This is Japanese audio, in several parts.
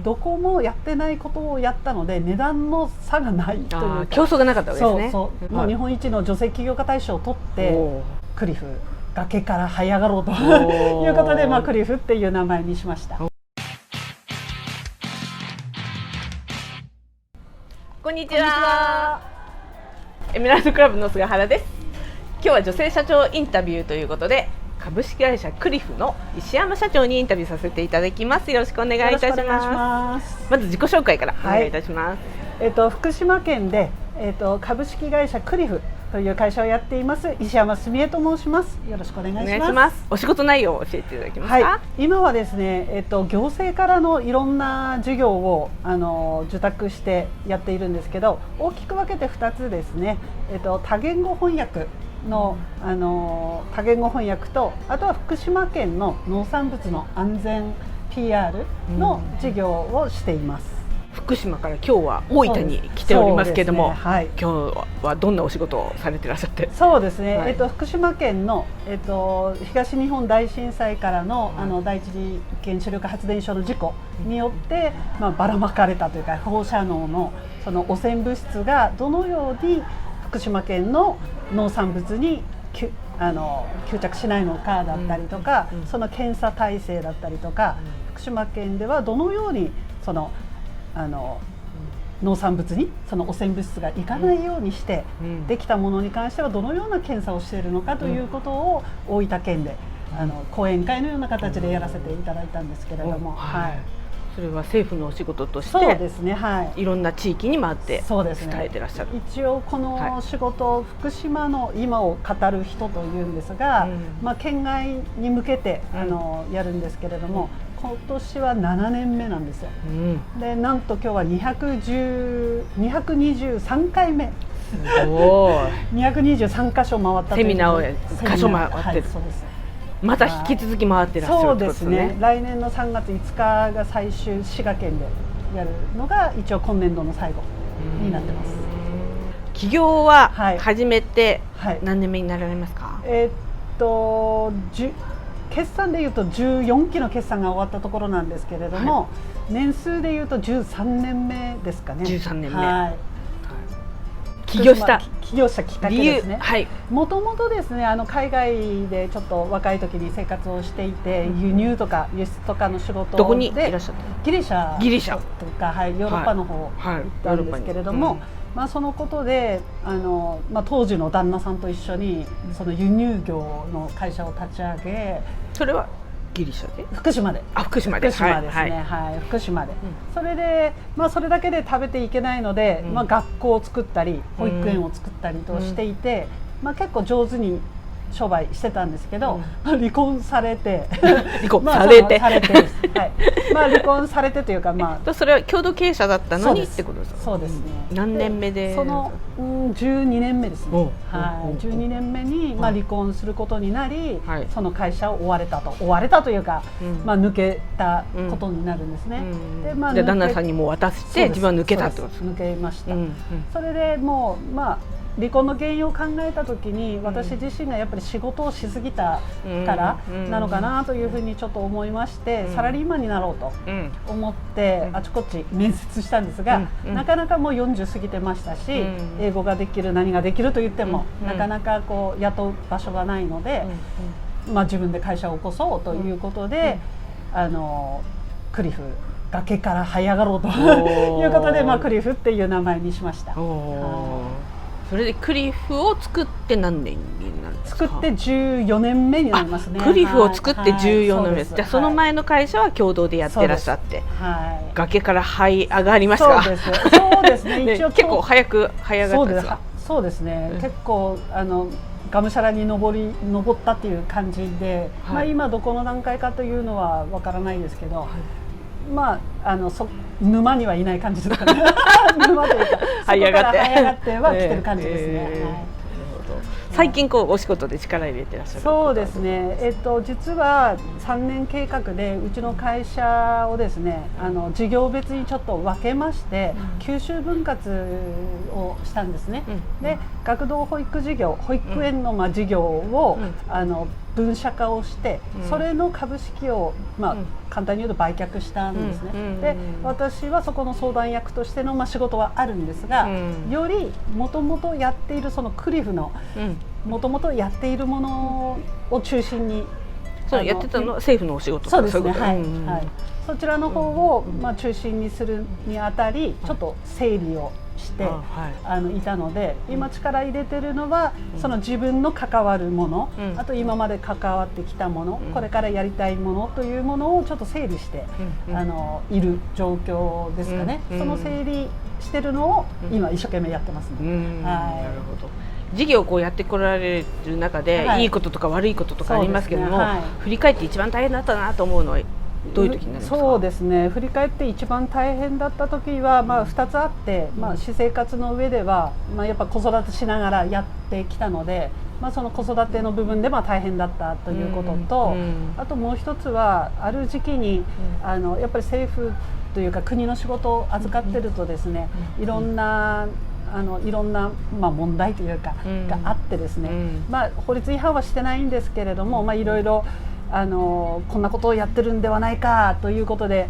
どこもやってないことをやったので値段の差がないというか、競争がなかったわけですね。そう、もう日本一の女性起業家大賞を取ってクリフ、崖から這い上がろうということで、クリフっていう名前にしました。こんにちは。エメラルドクラブの菅原です。今日は女性社長インタビューということで、株式会社クリフの石山社長にインタビューさせていただきます。よろしくお願いいたします。まず自己紹介からお願いいたします。福島県で、株式会社クリフという会社をやっています石山澄江と申します。よろしくお願いします。お仕事内容を教えていただけますか？今はですね、行政からのいろんな事業を受託してやっているんですけど、大きく分けて2つですね。多言語翻訳の、多言語翻訳と、あとは福島県の農産物の安全 PR の事業をしています。福島から今日は大分に来ておりますけれども、今日はどんなお仕事をされていらっしゃって？そうですね、福島県の、東日本大震災からの、第一次原子力発電所の事故によって、ばらまかれたというか、放射能のその汚染物質がどのように福島県の農産物に吸着しないのかだったりとか、その検査体制だったりとか、福島県ではどのようにその農産物にその汚染物質がいかないようにして、できたものに関してはどのような検査をしているのかということを大分県で講演会のような形でやらせていただいたんですけれども、それは政府のお仕事として、そうですね、いろんな地域に回って伝えてらっしゃる。一応この仕事、福島の今を語る人というんですが、県外に向けてやるんですけれども、今年は7年目なんですよ。でなんと今日は223回目。223箇所回ったというセミナーを箇所回ってる。そうです。また引き続き回ってらっしゃるってことですね。そうですね。来年の3月5日が最終、滋賀県でやるのが一応今年度の最後になってます。起業は始めて何年目になられますか？決算でいうと14期の決算が終わったところなんですけれども、年数でいうと13年目ですかね。13年目。起業したきっかけですね。もともとですね、海外でちょっと若い時に生活をしていて、輸入とか輸出とかの仕事でどこにいらっしゃった？ギリシャとか、ヨーロッパの方行ったんですけれども、そのことで当時の旦那さんと一緒にその輸入業の会社を立ち上げ、それはギリシャで？福島で。福島ですね。福島で。それでそれだけで食べていけないので、学校を作ったり保育園を作ったりとしていて、結構上手に商売してたんですけど、離婚されて離婚されてというか、それは共同経営者だったのにってことですか？そうですね。何年目で？その12年目ですね。12年目に離婚することになり、その会社を追われたというか、抜けたことになるんですね。で旦那さんにも渡して自分は抜けたってことですか？抜けました。それでもう離婚の原因を考えたときに、私自身がやっぱり仕事をしすぎたからなのかなというふうにちょっと思いまして、サラリーマンになろうと思ってあちこち面接したんですが、なかなかもう40過ぎてましたし、英語ができる何ができると言ってもなかなかこう雇う場所がないので、自分で会社を起こそうということで、クリフ、崖から這い上がろうということで、クリフっていう名前にしました。それでクリフを作って何年になるんですか？作って14年目になりますね。クリフを作って14年目です。じゃあその前の会社は共同でやってらっしゃって、崖から這い上がりました。そうですね。一応結構早く這い上がったんですか？そうですね。結構がむしゃらに登ったっていう感じで、今どこの段階かというのはわからないですけど、沼にはいない感じですかね。沼というか、這い上がっては来てる感じですね。最近お仕事で力入れてらっしゃる？そうですね。実は3年計画でうちの会社をですね、事業別にちょっと分けまして、九州分割をしたんですね。で、学童保育事業、保育園の事業を分社化をして、それの株式を、簡単に言うと売却したんですね。で、私はそこの相談役としての、仕事はあるんですが、よりもともとやっているそのクリフのもともとやっているものを中心に、そうやってたのは政府のお仕事とか、そうですね、はい、そちらの方を、中心にするにあたり、ちょっと整理をしていたので、今力入れてるのはその自分の関わるもの、あと今まで関わってきたもの、これからやりたいものというものをちょっと整理している状況ですかね。その整理してるのを今一生懸命やってますね。なるほど。事業をこうやってこられる中で、いいこととか悪いこととかありますけども、振り返って一番大変だったなと思うのはどういう時になりますか？そうですね、振り返って一番大変だった時は、2つあって、私生活の上では、やっぱ子育てしながらやってきたので、その子育ての部分で大変だったということと、あともう一つはある時期にやっぱり政府というか国の仕事を預かってるとですね、いろんな問題というかがあってですね、法律違反はしてないんですけれども、いろいろこんなことをやってるんではないかということで、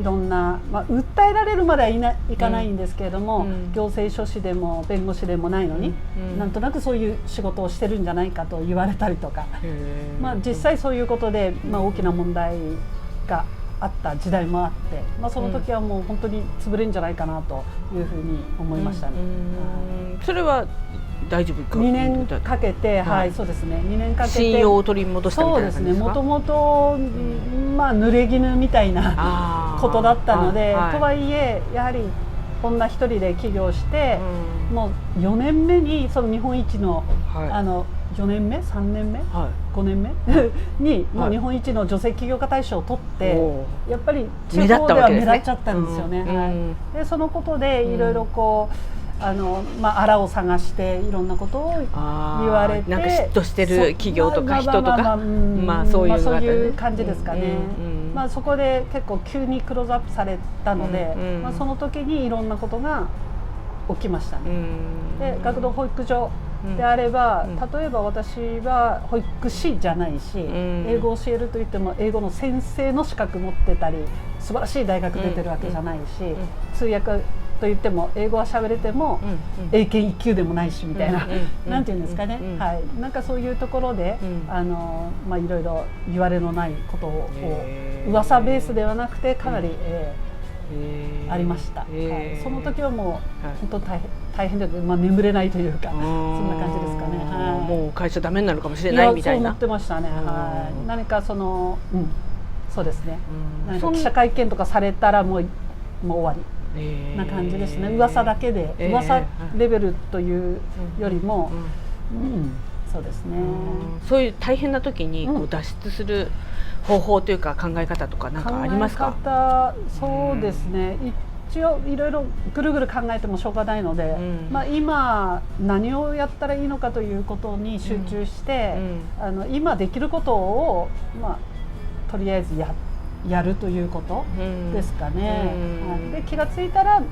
いろんな、訴えられるまではいかないんですけれども、行政書士でも弁護士でもないのに、なんとなくそういう仕事をしてるんじゃないかと言われたりとか、実際そういうことで、大きな問題があった時代もあって、その時はもう本当に潰れるんじゃないかなというふうに思いましたね。それは大丈夫か？2年かけて、そうですね、2年かけて信用を取り戻したみたいな感じですか？もともと濡れ衣みたいなことだったので、とはいえやはりこんな一人で起業して、もう4年目にその日本一の、4年目3年目、5年目にもう日本一の女性起業家大賞を取って、やっぱり地方では目立っちゃったんですよね。でそのことでいろいろこうあらを探していろんなことを言われて、なんか嫉妬してる企業とか人とか、そういう感じですかね。そこで結構急にクローズアップされたので、その時にいろんなことが起きましたね。で学童保育所であれば、例えば私は保育士じゃないし、英語を教えるといっても英語の先生の資格持ってたり素晴らしい大学出てるわけじゃないし、通訳と言っても英語は喋れても英検1級でもないしみたいな、なんていうんですかね、なんかそういうところでいろいろ言われのないことを噂ベースではなくてかなりありました。その時はもう本当大変で、眠れないというか、そんな感じですかね。もう会社ダメになるかもしれないみたいな。そう思ってましたね。何かそうですね。何か記者会見とかされたらもう終わりな感じですね。噂だけで、噂レベルというよりも、そうですね。そういう大変な時にこう脱出する方法というか考え方とか何かありますか？考え方、そうですね。一応いろいろぐるぐる考えてもしょうがないので、今何をやったらいいのかということに集中して、今できることをとりあえずやるということですかね。で気がついたら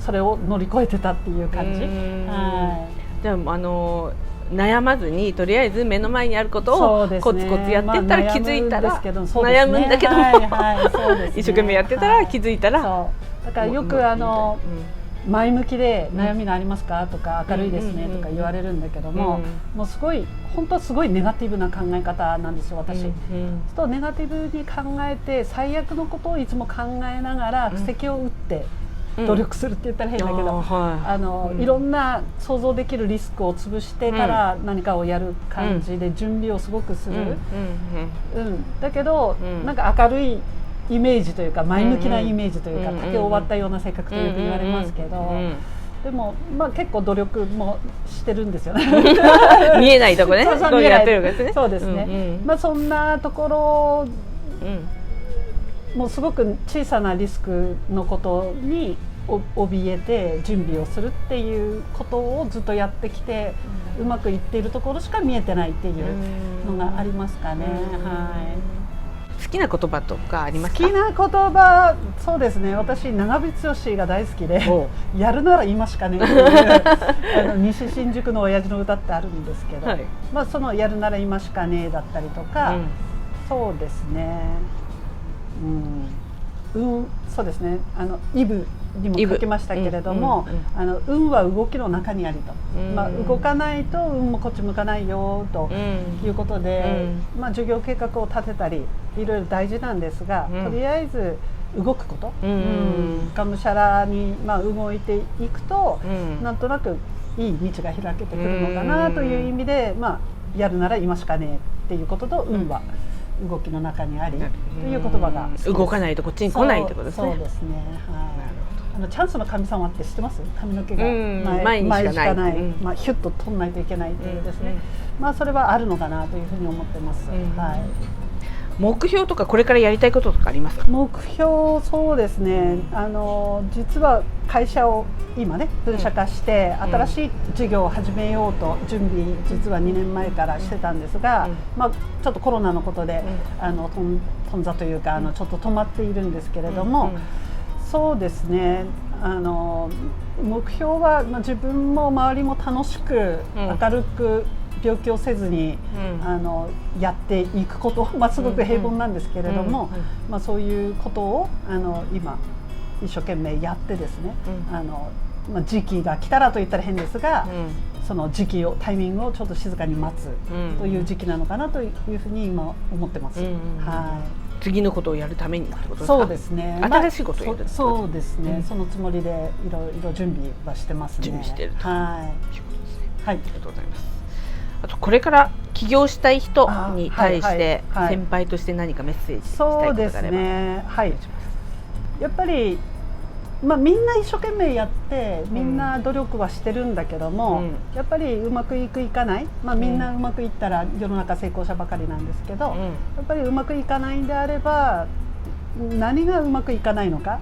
それを乗り越えてたっていう感じ。でも悩まずにとりあえず目の前にあることをコツコツやってったら気づいたら悩むんだけど一生懸命やってたら気づいたら。だからよく前向きで悩みがありますかとか明るいですねとか言われるんだけども、もうすごい本当はすごいネガティブな考え方なんですよ私。とネガティブに考えて最悪のことをいつも考えながら布石を打って努力するって言ったら変だけど、いろんな想像できるリスクを潰してから何かをやる感じで準備をすごくする。だけどなんか明るいイメージというか前向きなイメージというか竹を割ったような性格とよく言われますけど、でも結構努力もしてるんですよね。見えないとこね。そうやってるですね。そうですね。そんなところもうすごく小さなリスクのことに怯えて準備をするっていうことをずっとやってきて、うまくいっているところしか見えてないっていうのがありますかね。好きな言葉とかありますか？好きな言葉、そうですね、私長渕剛が大好きでやるなら今しかねっていう西新宿の親父の歌ってあるんですけど、はい、まあ、そのやるなら今しかねだったりとか、そうですね、そうですね、イブにも書きましたけれども、運は動きの中にありと、まあ、動かないと運もこっち向かないよということで、まあ、授業計画を立てたりいろいろ大事なんですが、とりあえず動くこと、がむしゃらに、まあ、動いていくと、なんとなくいい道が開けてくるのかなという意味で、まあ、やるなら今しかねっていうことと、運は動きの中にありという言葉が動かないとこっちに来ないってことですね。そうですね、はい、チャンスの神様って知ってます？髪の毛が前にしかない、まあ、ヒュッと取らないといけないというですね、まあ、それはあるのかなというふうに思ってます。はい、目標とかこれからやりたいこととかありますか？目標、そうですね、実は会社を今ね分社化して新しい事業を始めようと準備、実は2年前からしてたんですが、まあ、ちょっとコロナのことで頓挫というかちょっと止まっているんですけれども、そうですね、目標は、まあ、自分も周りも楽しく明るく病気をせずに、やっていくこと、まあ、すごく平凡なんですけれども、まあ、そういうことを今一生懸命やってですね、まあ、時期が来たらと言ったら変ですが、その時期をタイミングをちょっと静かに待つという時期なのかなというふうに今思ってます。はい、次のことをやるためにってことですか？そうですね。新しいことをやる。そうですね。そのつもりでいろいろ準備はしてますね。準備していると。はい。はい。ありがとうございます。あとこれから起業したい人に対して先輩として何かメッセージしたいことがあれば。そうですね。はい。やっぱり。まあ、みんな一生懸命やってみんな努力はしてるんだけども、やっぱりうまくいくいかない、まあ、みんなうまくいったら世の中成功者ばかりなんですけど、やっぱりうまくいかないんであれば何がうまくいかないのか、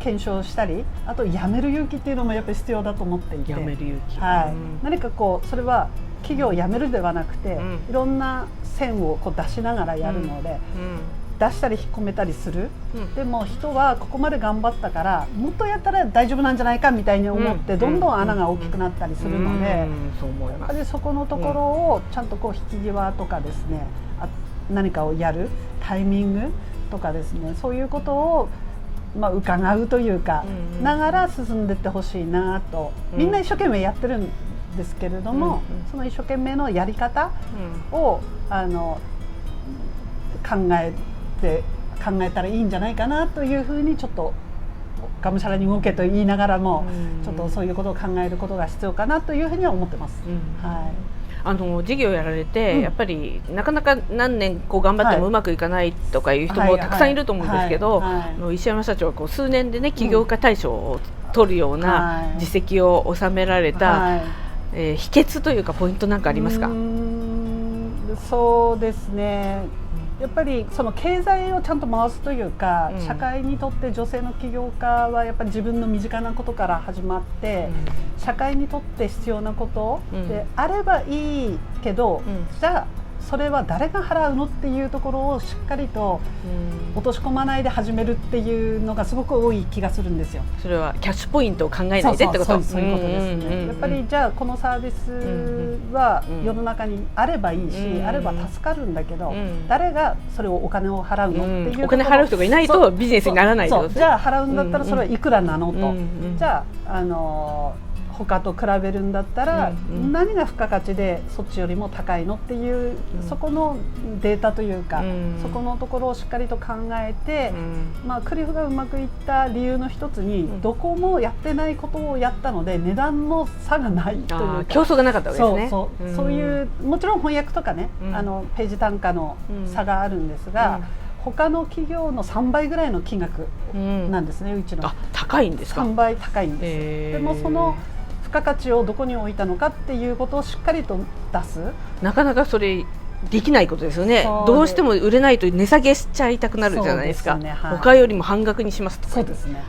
検証したり、あとやめる勇気っていうのもやっぱり必要だと思っていて、やめる勇気、はい、何かこうそれは企業を辞めるではなくて、いろんな線をこう出しながらやるので、出したり引っ込めたりする、でも人はここまで頑張ったからもっとやったら大丈夫なんじゃないかみたいに思ってどんどん穴が大きくなったりするので、やっぱりそこのところをちゃんとこう引き際とかですね、何かをやるタイミングとかですね、そういうことをまあ伺うというかながら進んでいってほしいなと、みんな一生懸命やってるんですけれども、その一生懸命のやり方を考えたらいいんじゃないかなというふうにちょっとがむしゃらに動けと言いながらもちょっとそういうことを考えることが必要かなというふうには思ってます。はい、事業やられて、やっぱりなかなか何年こう頑張ってもうまくいかないとかいう人もたくさんいると思うんですけど、石山社長はこう数年でね起業家大賞を取るような実績を収められた、秘訣というかポイントなんかありますか？そうですね、やっぱりその経済をちゃんと回すというか、社会にとって女性の起業家はやっぱり自分の身近なことから始まって、社会にとって必要なことであればいいけど、じゃあそれは誰が払うのっていうところをしっかりと落とし込まないで始めるっていうのがすごく多い気がするんですよ。それはキャッシュポイントを考えないでってこと？そういうことですね。やっぱりじゃあこのサービスは世の中にあればいいし、あれば助かるんだけど、誰がそれをお金を払うのっていう、お金払う人がいないとビジネスにならないと。じゃあ払うんだったらそれはいくらなのと、じゃあ他と比べるんだったら何が付加価値でそっちよりも高いのっていう、そこのデータというか、そこのところをしっかりと考えて、まあ、クリフがうまくいった理由の一つに、どこもやってないことをやったので値段の差がないというか、競争がなかったわけですね。そういうもちろん翻訳とかね、ページ単価の差があるんですが、他の企業の3倍ぐらいの金額なんですね、うちの。高いんですか？3倍高いんです。でもその付加価値をどこに置いたのかっていうことをしっかりと出す。なかなかそれできないことですよね。どうしても売れないと値下げしちゃいたくなるじゃないですか。他よりも半額にしますとか、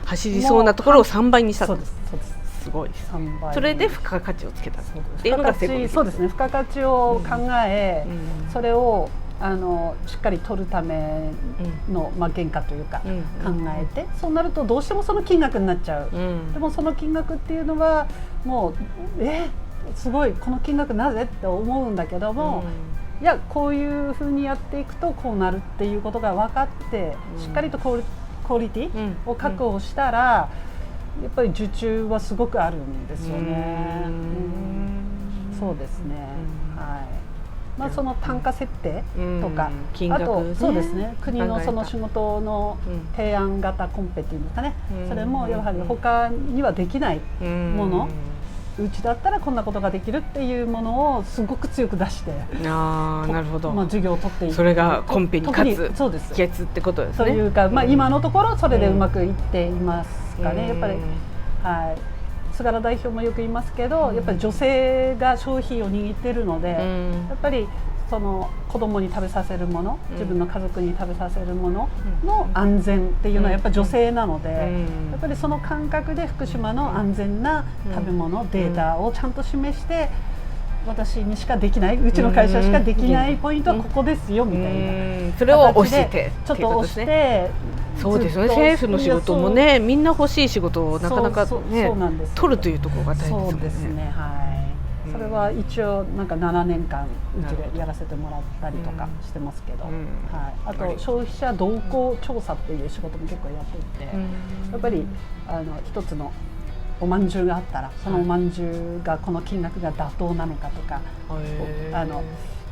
走りそうなところを3倍にした。そうです。すごいです。それで付加価値をつけたっていうのが成功です。そうですね。付加価値を考え、それをしっかり取るための、原価というか、考えて、そうなるとどうしてもその金額になっちゃう、でもその金額っていうのはもうすごいこの金額なぜって思うんだけども、いやこういうふうにやっていくとこうなるっていうことが分かって、しっかりとクオリティを確保したら、やっぱり受注はすごくあるんですよね。そうですね、その単価設定とか、あとそうですね、国のその仕事の提案型コンペっていうんですかね、それもやはり他にはできないもの、うちだったらこんなことができるっていうものをすごく強く出して、なるほど、授業を取っていく、それがコンペに勝つ秘訣ってことですね。というか、今のところそれでうまくいっていますかね。やっぱり、菅原代表もよく言いますけど、やっぱり女性が商品を握っているので、やっぱりその子供に食べさせるもの、自分の家族に食べさせるものの安全っていうのはやっぱり女性なので、やっぱりその感覚で福島の安全な食べ物、データをちゃんと示して、私にしかできない、うちの会社しかできないポイントはここですよみたいな、それを押してちょっと押して、そうですよね。政府の仕事もね、みんな欲しい仕事をなかなかね取るというところが大変ですもんね。そうですね、それは一応なんか7年間うちでやらせてもらったりとかしてますけど、あと消費者動向調査っていう仕事も結構やっていて、やっぱり一つのおまんじゅうがあったら、そのおまんじゅうがこの金額が妥当なのかとか、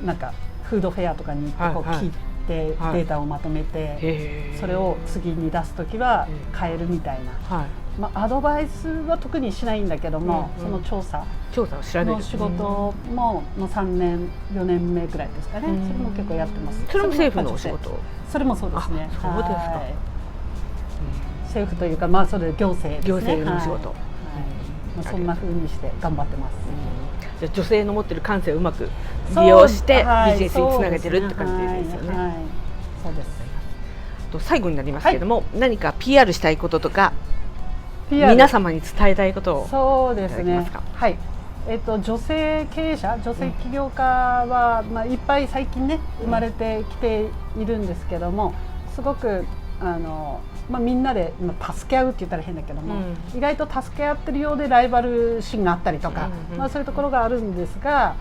なんかフードフェアとかに行ってこう聞いてデータをまとめて、それを次に出すときは変えるみたいな、アドバイスは特にしないんだけども、その調査の仕事も3年4年目ぐらいですかね、それも結構やってます。それも政府のお仕事？それもそうですね。そうですか。政府というか、それ行政ですね。行政の仕事。そんな風にして頑張ってます。じゃあ女性の持ってる感性をうまく利用してビジネスにつなげてるって感じですよね。そうです。と最後になりますけれども、何か PR したいこととか皆様に伝えたいことをそうですね。はい。女性経営者、女性起業家は、いっぱい最近ね生まれてきているんですけども、すごくみんなで助け合うって言ったら変だけども、意外と助け合ってるようでライバル心があったりとか、そういうところがあるんですが、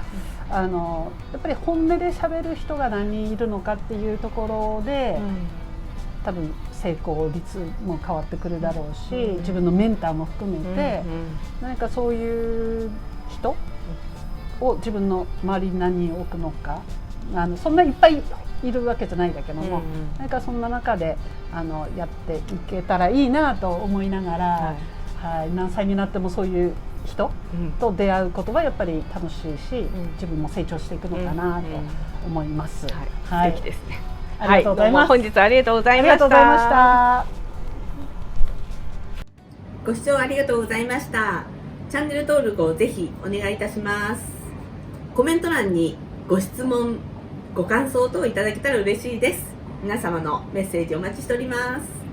やっぱり本音で喋る人が何人いるのかっていうところで、多分成功率も変わってくるだろうし、自分のメンターも含めて、何かそういう人を自分の周りに何人置くのか、そんないっぱいいるわけじゃないんだけども、なんかそんな中でやっていけたらいいなと思いながら、何歳になってもそういう人と出会うことはやっぱり楽しいし、自分も成長していくのかなと思います。素敵ですね。ありがとうございます。本日はありがとうございました。ご視聴ありがとうございました。チャンネル登録をぜひお願いいたします。コメント欄にご質問、ご感想等いただけたら嬉しいです。皆様のメッセージお待ちしております。